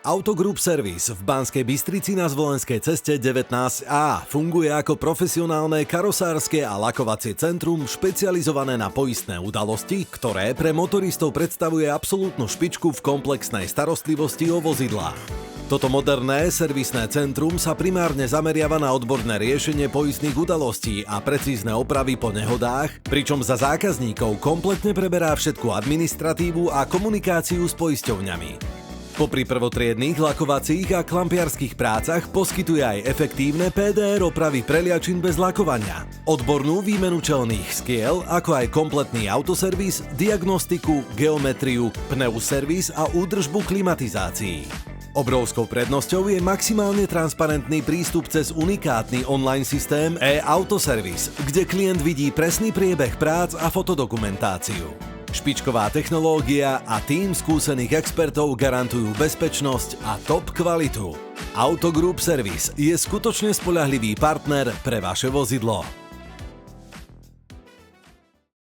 Autogroup Service v Banskej Bystrici na Zvolenskej ceste 19A funguje ako profesionálne karosárske a lakovacie centrum špecializované na poistné udalosti, ktoré pre motoristov predstavuje absolútnu špičku v komplexnej starostlivosti o vozidlá. Toto moderné servisné centrum sa primárne zameriava na odborné riešenie poistných udalostí a precízne opravy po nehodách, pričom za zákazníkov kompletne preberá všetku administratívu a komunikáciu s poisťovňami. Popri prvotriednych lakovacích a klampiarských prácach poskytuje aj efektívne PDR opravy preliačin bez lakovania, odbornú výmenu čelných skiel, ako aj kompletný autoservis, diagnostiku, geometriu, pneuservis a údržbu klimatizácií. Obrovskou prednosťou je maximálne transparentný prístup cez unikátny online systém e-autoservis, kde klient vidí presný priebeh prác a fotodokumentáciu. Špičková technológia a tím skúsených expertov garantujú bezpečnosť a top kvalitu. Autogroup Service je skutočne spoľahlivý partner pre vaše vozidlo.